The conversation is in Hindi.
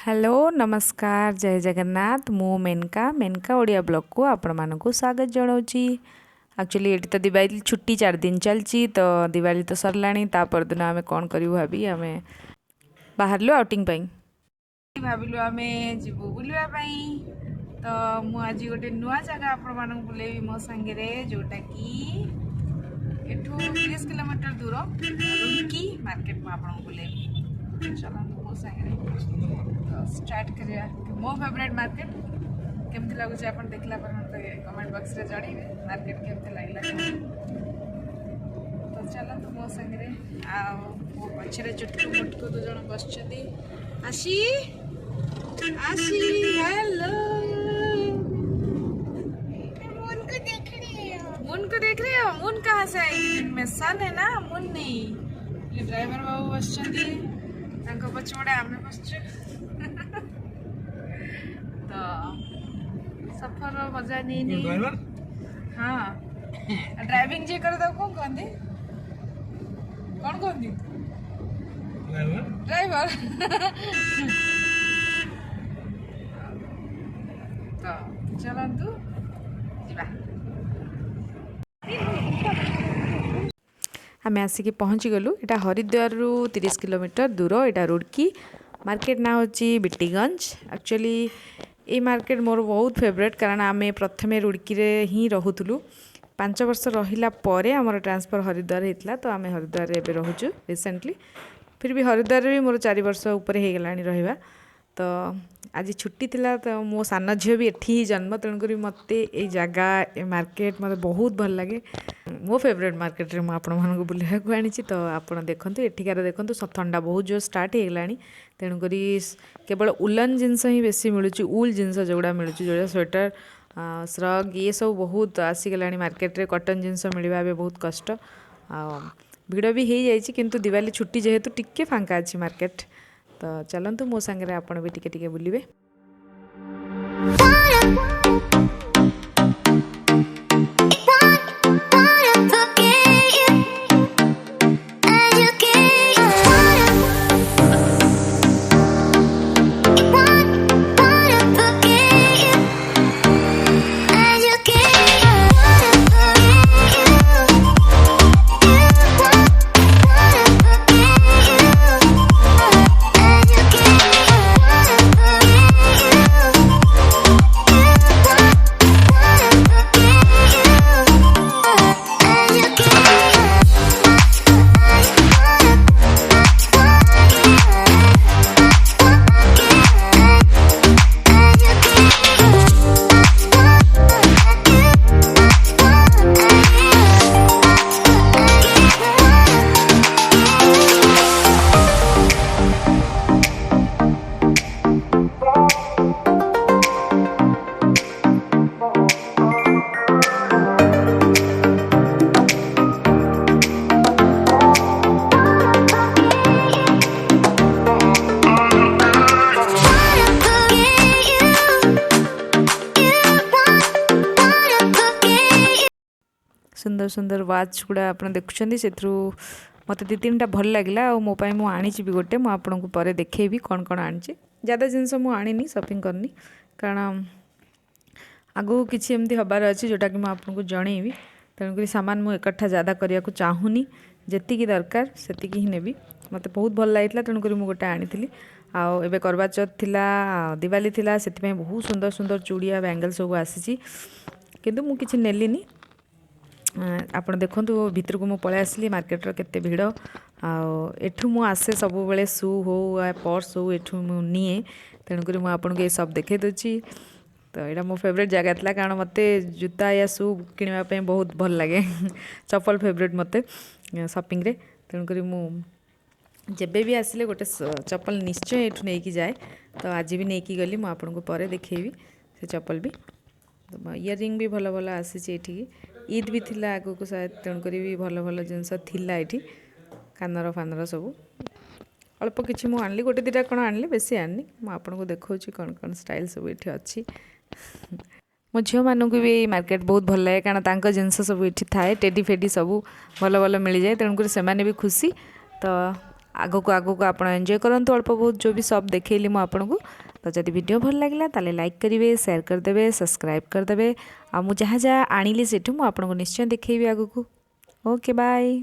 हेलो नमस्कार जय जगन्नाथ मु मेनका मेनका ओडिया ब्लॉग को आपण मानक स्वागत जनाऊँगी। एक्चुअली ये तो दिवाली छुट्टी 4 दिन चलती तो दिवाली तो सरलाणी परदिन आम कौन करूँ भाभी आम बाहर आउटिंग भाविलु आम जीवु बुलवाई। तो मुझे गोटे नुआ जगह आपण मानक बुलेबी मो सांगे जोटा कि एठू 30 किलोमीटर दूर रुड़की मार्केट में आपको बुलेबी। चलते मो सांगे स्टार्ट करिया मो फेवरेट मार्केट केमती लगुच आप देखला पर मत कमेंट बॉक्स रे जणीबे मार्केट केमती लागला। तो चलते मो सांगे आ पछरे चुटकू मुटकू दो जण बसछथि आशी आशी हेलो मून को देख रहे हो। मून कहाँ से आई? दिन में सन है ना मून नहीं। ये ड्राइवर बाबू बसछथि तांको पछपड़े आमे बसछु। तो सफर मजा नहीं ड्राइवर हाँ ड्राइविंग जे कर दो कौन कहंदी ड्राइवर तो चलतु आम आसिक पहुँची गलु। यहाँ हरिद्वार रु 30 किलोमीटर दूर यहाँ रुड़की मार्केट ना होची बीटीगंज। एक्चुअली ये मार्केट मोर बहुत फेवरेट कारण आम प्रथम रुड़की ही रोलु 5 वर्ष रहिला परे आमर ट्रांसफर हरिद्वार होता तो आम हरिद्वार एवं रोचु रिसेंटली। फिर भी हरिद्वार भी मोर 4 वर्ष उपर हो गला रहा। तो आज छुट्टी थिला तो मो सान झील भी एठी ही जन्म तेणुक मत ये जगह मार्केट मत बहुत भल लगे। मो फेवरेट मार्केट रे मुझे बुलाया आनी तो आप देखो एठिकार देखो ठंडा बहुत जो स्टार्ट हो गला तेणुक केवल उलन जिनस ही बेसी मिलूँ उल जिनस जोड़ा मिलूँ जोड़ा स्वेटर श्रग ये सब बहुत आसीगला मार्केट रे। कॉटन जिनस मिलवा बहुत कष्ट भिड़ भी हो जाए किंतु दिवाली छुट्टी जेहेतु टिके फांका अच्छी मार्केट। तो चलतु मो सांगे आपण भी टिके बुलिबे। सुंदर सुंदर वाच गुड़ा आप देखुं से मत 2-3टा भल लगे और मोपाई मु आनी भी गोटे मुझे आपन को पर देखेबी कौन कौन आनी ज़्यादा जिनस मुझे शॉपिंग करनी कारण आगू किसी एमती हबार अच्छी जोटा कि मुझे जनईबी। तेणुक सामान मुझे एकट्ठा ज़्यादा करने को चाहूनी जी दरकार से ही नेबी। मत बहुत भल लगी तेणुक मुझे गोटे आनी आवे करवा चौथ थिला दिवाली थिला से बहुत सुंदर सुंदर चूड़िया बैंगल सब आसी किंतु मु किछि नेलिनी। आप देखो भितर को मुझे पलि आसली मार्केटर केते भिड़ आठू मु आसे सब बेले शू हो पर्स हो एठू मु निए तेणुक मुझे आपको ये सब देखे दूची। तो यहाँ मो फेवरेट जगह था कारण मत जूता या शू किणवाई बहुत भल लगे चप्पल फेवरेट मत शॉपिंग रे। तेणुक जेबे भी आसिले गोटे चप्पल निश्चय एठू नहीं जाए। तो आज भी नहीं गली मुझे आपको पर देखेबी से चप्पल भी। तो इयरिंग भी भल भल आसी ईद भी थिला आगो को शायद तेणुक भी भल भल जिनस थिला ये कानर फानर सब अल्प किसी मुझे आनली गोटे 2टा कौन आनली बेसी आनी मुझे आपको देखा कौन कौन स्टाइल सब ये अच्छी। मो झील मानक भी मार्केट बहुत भल लगे कारण जिनस सब ये थाए टेडी फेडी सब भल भल मिल जाए तेणुक से भी खुशी। तो आगक आगक आप एंजॉय करंतु अल्प बहुत जो भी सब देखली मुझे आपको। तो जब वीडियो भल लगे ताले लाइक करेंगे, शेयर करदे, सब्सक्राइब करदे। आ मु जहाँ जहाँ आनिली सेठू मु आपको निश्चय देखी आगक। Okay bye.